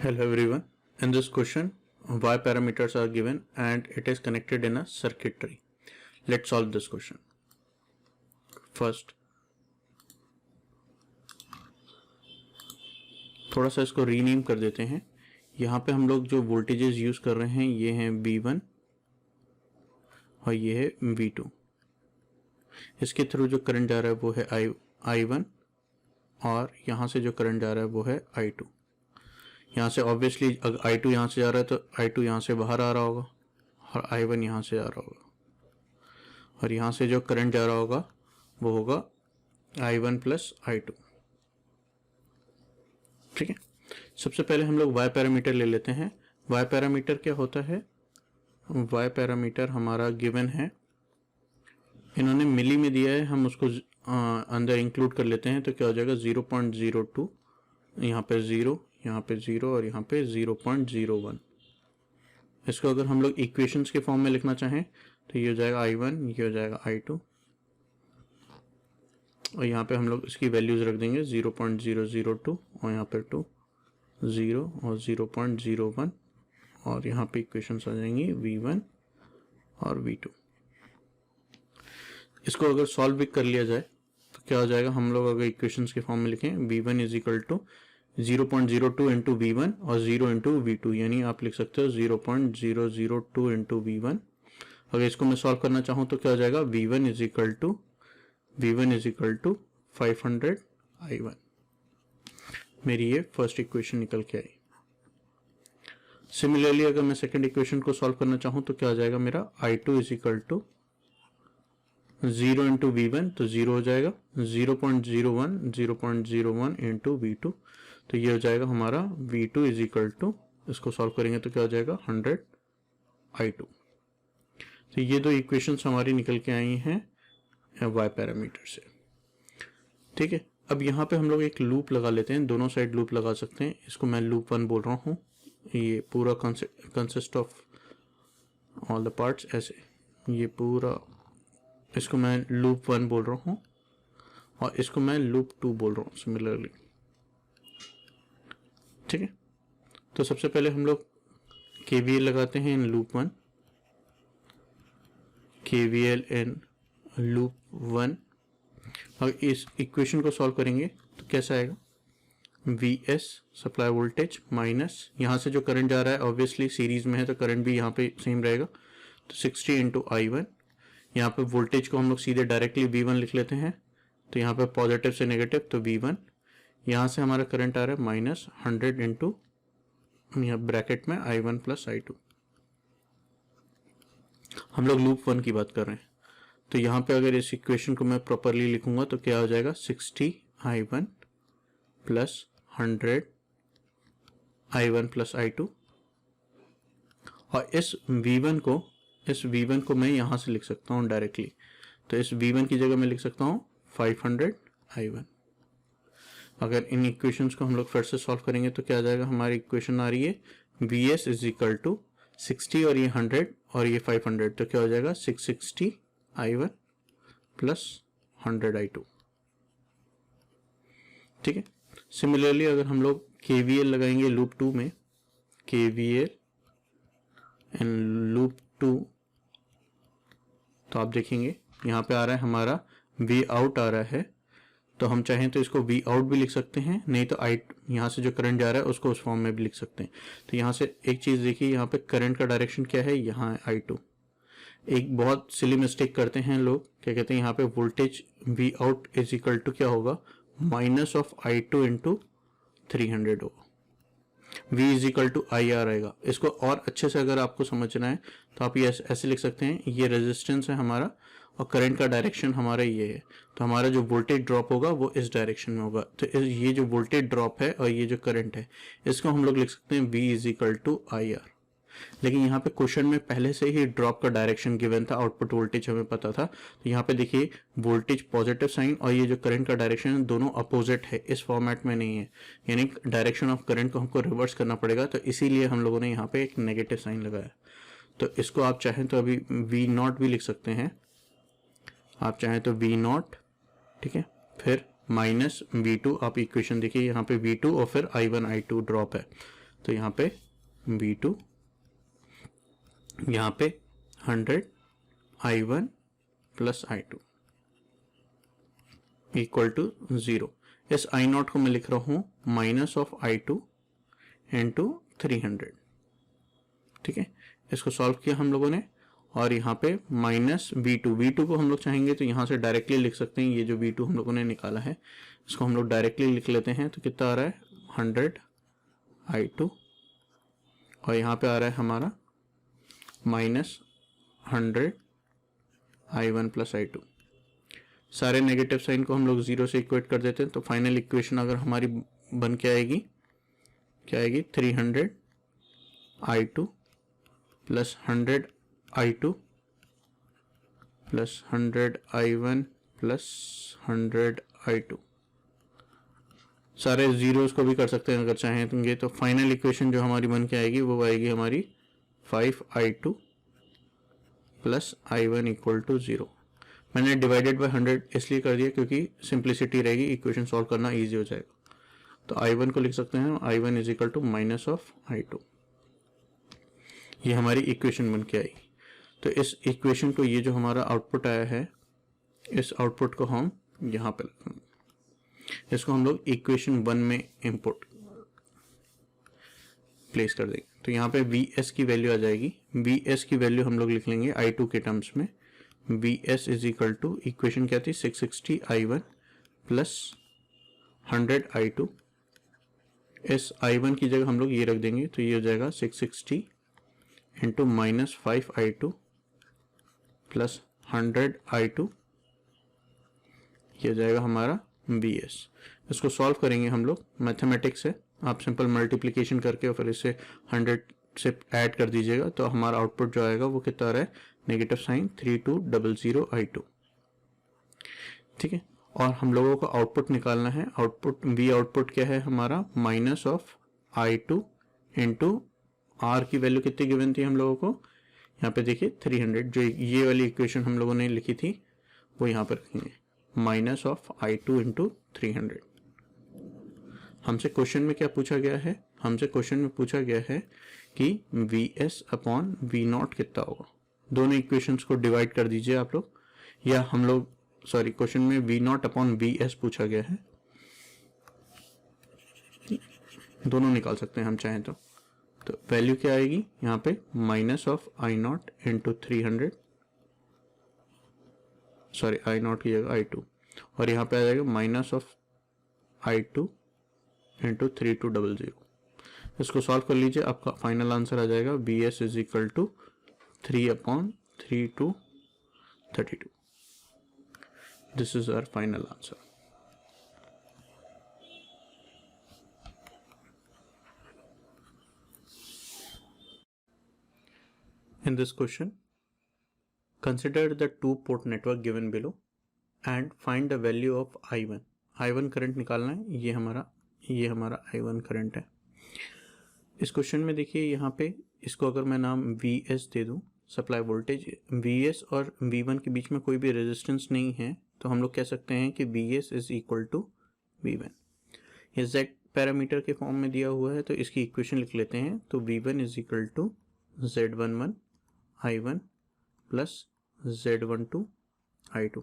Hello everyone. In this question, y parameters are given and it is connected in a circuitry. Let's solve this question. First, थोड़ा सा इसको rename कर देते हैं. यहाँ पे हम लोग जो वोल्टेजेस यूज कर रहे हैं ये हैं V1 और ये है V2. इसके थ्रू जो करंट जा रहा है वो है I1 और यहाँ से जो करंट जा रहा है वो है I2. यहाँ से ऑब्वियसली अगर I2 यहाँ से जा रहा है तो I2 यहाँ से बाहर आ रहा होगा और I1 यहाँ से जा रहा होगा और यहाँ से जो करंट जा रहा होगा वो होगा I1 प्लस I2. ठीक है. सबसे पहले हम लोग y पैरामीटर ले लेते हैं. y पैरामीटर क्या होता है? y पैरामीटर हमारा गिवन है, इन्होंने मिली में दिया है, हम उसको अंदर इंक्लूड कर लेते हैं तो क्या हो जाएगा 0.02, यहाँ पे 0, यहाँ पे 0 और यहाँ पे 0.01. इसको अगर हम लोग इक्वेशंस के फॉर्म में लिखना चाहें तो ये हो जाएगा I1, ये हो जाएगा I2 और यहाँ पे हम लोग इसकी वैल्यूज रख देंगे 0.002 और यहाँ पे 2, 0 और 0.01 और यहाँ पे इक्वेशंस आ जाएंगी V1 और V2. इसको अगर सॉल्व भी कर लिया जाए तो क्या हो जाएगा, हम लोग अगर इक्वेशंस के फॉर्म में लिखें V1 is equal to 0.02 into V1 और 0 इंटू V2, यानी आप लिख सकते हो 0.002 इंटू V1. अगर इसको मैं सॉल्व करना चाहूँ तो क्या हो जाएगा, V1 is equal to 500 I1. मेरी ये फर्स्ट इक्वेशन निकल के आई. सिमिलरली अगर मैं सेकंड इक्वेशन को सॉल्व करना चाहूँ तो क्या हो जाएगा, मेरा I2 is equal to 0 into V1 तो 0 हो जाएगा, 0.01 इंटू V2 तो ये हो जाएगा हमारा V2 इज इक्वल टू, इसको सॉल्व करेंगे तो क्या हो जाएगा 100 I2. तो ये दो इक्वेशंस हमारी निकल के आई हैं y पैरामीटर से. ठीक है. अब यहाँ पे हम लोग एक लूप लगा लेते हैं, दोनों साइड लूप लगा सकते हैं. इसको मैं लूप 1 बोल रहा हूँ. ये पूरा consist of all the parts ऐसे, ये पूरा, इसको मैं लूप 1 बोल रहा हूँ और इसको मैं लूप 2 बोल रहा हूँ सिमिलरली. ठीक है. तो सबसे पहले हम लोग KVL लगाते हैं in loop 1, KVL in loop 1 और इस इक्वेशन को सॉल्व करेंगे तो कैसा आएगा, Vs सप्लाई वोल्टेज माइनस यहाँ से जो करंट जा रहा है ऑब्वियसली सीरीज में है तो करंट भी यहाँ पे सेम रहेगा तो 60 इंटू I1. यहाँ पे वोल्टेज को हम लोग सीधे डायरेक्टली V1 लिख लेते हैं तो यहाँ पे पॉजिटिव से नेगेटिव तो V1. यहाँ से हमारा करंट आ रहा है माइनस 100 इंटू यहाँ ब्रैकेट में I1 प्लस I2. हम लोग लूप 1 की बात कर रहे हैं तो यहाँ पे अगर इस इक्वेशन को मैं प्रॉपरली लिखूंगा तो क्या हो जाएगा 60 I1 plus 100 I1 plus I2 और इस V1 को मैं यहाँ से लिख सकता हूँ डायरेक्टली. तो इस V1 की जगह मैं लिख सकता हूँ 500 I1. अगर इन इक्वेशंस को हम लोग फिर से सॉल्व करेंगे तो क्या आ जाएगा, हमारी इक्वेशन आ रही है Vs इज इक्वल टू 60 और ये 100 और ये 500 तो क्या हो जाएगा 660 I1 प्लस 100 I2. ठीक है. सिमिलरली अगर हम लोग KVL लगाएंगे लूप 2 में, KVL इन लूप 2 तो आप देखेंगे यहाँ पे आ रहा है हमारा V आउट आ रहा है तो हम चाहें तो इसको V आउट भी लिख सकते हैं, नहीं तो यहाँ से जो करंट जा रहा है उसको उस फॉर्म में भी लिख सकते हैं. तो यहाँ से एक चीज देखिए, यहाँ पे करंट का डायरेक्शन क्या है, यहाँ है I2. एक बहुत सिली मिस्टेक करते हैं लोग, क्या कहते हैं यहाँ पे voltage V out is equal to क्या होगा, माइनस ऑफ I2 इंटू 300 होगा. V is equal to IR आएगा. इसको और अच्छे से अगर आपको समझना है तो आप ये ऐसे लिख सकते हैं, ये रेजिस्टेंस है हमारा और करंट का डायरेक्शन हमारा ये है तो हमारा जो वोल्टेज ड्रॉप होगा वो इस डायरेक्शन में होगा. तो ये जो वोल्टेज ड्रॉप है और ये जो करंट है इसको हम लोग लिख सकते हैं V is equal to IR. लेकिन यहाँ पे क्वेश्चन में पहले से ही ड्रॉप का डायरेक्शन गिवन था, आउटपुट वोल्टेज हमें पता था. तो यहाँ पे देखिए वोल्टेज पॉजिटिव साइन और ये जो करंट का डायरेक्शन दोनों अपोजिट है, इस फॉर्मेट में नहीं है, यानी डायरेक्शन ऑफ करंट को हमको रिवर्स करना पड़ेगा. तो इसीलिए हम लोगों ने यहाँ पे एक नेगेटिव साइन लगाया. तो इसको आप चाहें तो अभी V0 भी लिख सकते हैं, आप चाहें तो V0. ठीक है. फिर माइनस V2, आप इक्वेशन देखिए यहाँ पे V2 और फिर I1 I2 ड्रॉप है तो यहाँ पे V2, यहाँ पे 100 I1 plus I2 equal to 0। इस I0 को मैं लिख रहा हूँ माइनस ऑफ I2 इंटू 300। ठीक है, इसको सॉल्व किया हम लोगों ने, और यहाँ पे माइनस V2 को हम लोग चाहेंगे तो यहाँ से डायरेक्टली लिख सकते हैं। ये जो V2 हम लोगों ने निकाला है इसको हम लोग डायरेक्टली लिख लेते हैं। तो कितना आ रहा है 100 I2, और यहाँ पे आ रहा है हमारा माइनस 100 I1 प्लस I2। सारे नेगेटिव साइन को हम लोग 0 से इक्वेट कर देते हैं। तो फाइनल इक्वेशन अगर हमारी बन के आएगी, क्या आएगी 300 I2 plus 100 I2 plus 100 I1 plus 100 I2। सारे जीरोस को भी कर सकते हैं अगर चाहेंगे। तो फाइनल इक्वेशन जो हमारी बन के आएगी वो आएगी हमारी 5 I2 plus I1 equal to 0। मैंने डिवाइडेड बाय 100 इसलिए कर दिया क्योंकि सिंप्लिसिटी रहेगी, इक्वेशन सॉल्व करना इजी हो जाएगा। तो I1 को लिख सकते हैं I1 is equal to minus of I2। ये हमारी इक्वेशन बन के आई। तो इस इक्वेशन को, ये जो हमारा आउटपुट आया है, इस आउटपुट को हम यहाँ पे रखेंगे। इसको हम लोग इक्वेशन 1 में इंपुट प्लेस कर देंगे। तो यहाँ पे Vs की वैल्यू आ जाएगी। Vs की वैल्यू हम लोग लिख लेंगे I2 के टर्म्स में। Vs is equal to, equation क्या थी 660 I1 प्लस 100 I2। इस I1 की जगह हम लोग ये रख देंगे, तो ये हो जाएगा 660 into minus 5 I2 plus 100 I2। ये हो जाएगा हमारा Vs। इसको सॉल्व करेंगे हम लोग मैथमेटिक्स से। आप सिंपल मल्टीप्लिकेशन करके और फिर इसे 100 से ऐड कर दीजिएगा, तो हमारा आउटपुट जो आएगा वो कितना आ रहा है नेगेटिव साइन 3200 I2। ठीक है, और हम लोगों को आउटपुट निकालना है। आउटपुट V आउटपुट क्या है हमारा minus of I2 into R की वैल्यू कितनी गिवन थी हम लोगों को, यहाँ पे देखिए 300। जो ये वाली इक्वेशन हम लोगों ने लिखी थी वो यहाँ पर रखेंगे, माइनस ऑफ I2 इंटू 300। हमसे क्वेश्चन में क्या पूछा गया है, हमसे क्वेश्चन में पूछा गया है कि Vs अपॉन V0 कितना होगा। दोनों इक्वेशंस को डिवाइड कर दीजिए आप लोग, या हम लोग सॉरी क्वेश्चन में V0 अपॉन Vs पूछा गया है, दोनों निकाल सकते हैं हम चाहें तो। तो वैल्यू क्या आएगी यहाँ पे minus of I0 into 300, sorry I0 की जगह I2, और यहाँ पे आ जाएगा माइनस ऑफ I2 इंटू 3200। इसको सॉल्व कर लीजिए, आपका फाइनल आंसर आ जाएगा Vs is equal to 3/3232। This is our final answer. In this question, consider the two-port network given below and find the value of I1। I1 current निकालना है, ये हमारा I1 करंट है। इस क्वेश्चन में देखिए यहाँ पे इसको अगर मैं नाम Vs दे दूँ, सप्लाई वोल्टेज Vs और V1 के बीच में कोई भी रेजिस्टेंस नहीं है, तो हम लोग कह सकते हैं कि Vs is equal to V1। ये Z पैरामीटर के फॉर्म में दिया हुआ है, तो इसकी इक्वेशन लिख लेते हैं। तो V1 is equal to Z11 I1 plus Z12 I2।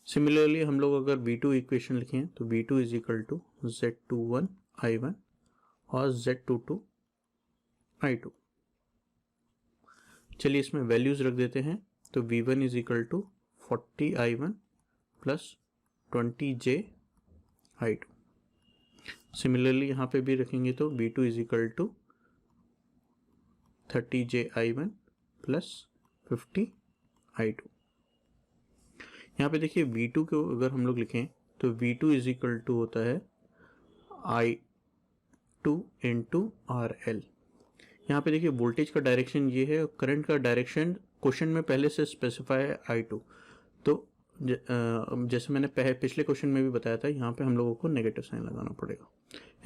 Similarly हम लोग अगर V2 इक्वेशन लिखें तो V2 is equal to Z21 I1 और Z22 I2। चलिए इसमें वैल्यूज रख देते हैं। तो V1 is equal to 40 I1 plus 20 J I2। Similarly यहाँ पे भी रखेंगे तो V2 is equal to 30 J I1 plus 50 I2। यहाँ पे देखिए V2 को अगर हम लोग लिखें तो V2 इज इक्वल टू होता है I2 इंटू RL। यहाँ पे देखिए वोल्टेज का डायरेक्शन ये है, करंट का डायरेक्शन क्वेश्चन में पहले से स्पेसिफाई है I2। तो जैसे मैंने पिछले क्वेश्चन में भी बताया था, यहाँ पे हम लोगों को नेगेटिव साइन लगाना पड़ेगा।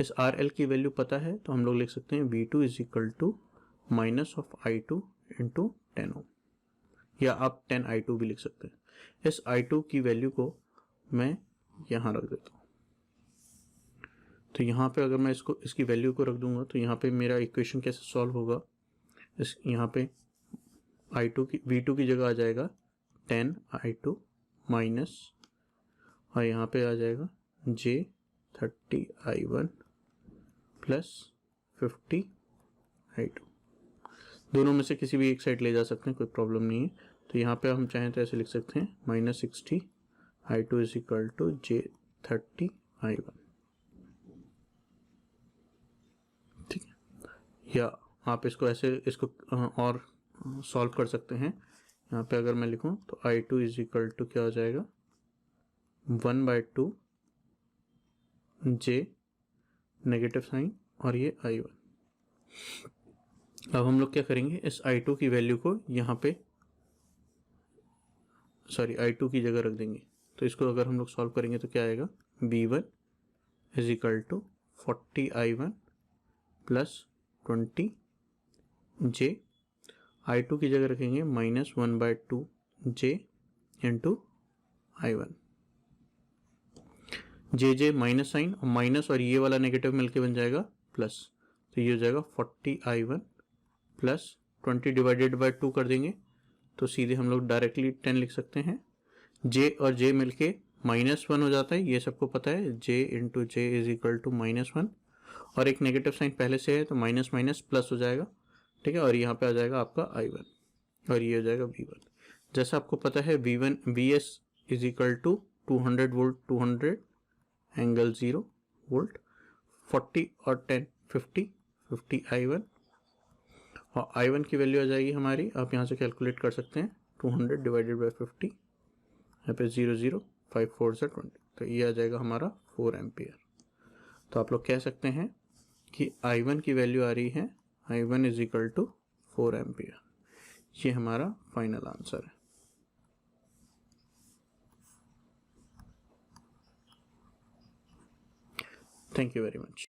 इस RL की वैल्यू पता है तो हम लोग लिख सकते हैं V2 is equal to minus of I2 into 10 ohm, या आप 10 I2 भी लिख सकते हैं। इस I2 की वैल्यू को मैं यहाँ रख देता हूँ। तो यहाँ पे अगर मैं इसकी वैल्यू को रख दूंगा तो यहाँ पे मेरा इक्वेशन कैसे सॉल्व होगा, यहाँ पे v2 की जगह आ जाएगा 10i2 माइनस, और यहाँ पे आ जाएगा j30i1 प्लस 50i2। दोनों में से किसी भी एक साइड ले जा सकते हैं, कोई प्रॉब्लम नहीं है। तो यहाँ पे हम चाहें तो ऐसे लिख सकते हैं -60i2 is equal to j30i1, ठीक है। या आप इसको और सॉल्व कर सकते हैं। यहाँ पे अगर मैं लिखूँ तो i2 इज इक्वल टू क्या हो जाएगा 1/2 j नेगेटिव साइन और ये i1। अब हम लोग क्या करेंगे, इस i2 की वैल्यू को यहाँ पे i2 की जगह रख देंगे। तो इसको अगर हम लोग सॉल्व करेंगे तो क्या आएगा, v1 is equal to 40i1 plus 20 j, i2 की जगह रखेंगे -1/2 j into i1। J minus sign, और माइनस और ये वाला नेगेटिव मिलके बन जाएगा प्लस, तो ये हो जाएगा 40i1 प्लस 20 डिवाइडेड बाय 2 कर देंगे तो सीधे हम लोग डायरेक्टली 10 लिख सकते हैं। जे और जे मिलके -1 हो जाता है, ये सबको पता है, j into j is equal to -1, और एक नेगेटिव साइन पहले से है तो माइनस माइनस प्लस हो जाएगा, ठीक है। और यहाँ पे आ जाएगा आपका i1 और ये हो जाएगा v1। जैसा आपको पता है vs is equal to 200 volt 200 angle 0 volt, 40 और 10 50 i1, और i1 की वैल्यू आ जाएगी हमारी, आप यहाँ से कैलकुलेट कर सकते हैं 200 डिवाइडेड बाई 50, यहाँ पे 5 4 से 20, तो ये आ जाएगा हमारा 4 एम्पियर। तो आप लोग कह सकते हैं कि i1 की वैल्यू आ रही है i1 is equal to 4 ampere. ये हमारा फाइनल आंसर है। Thank you very much.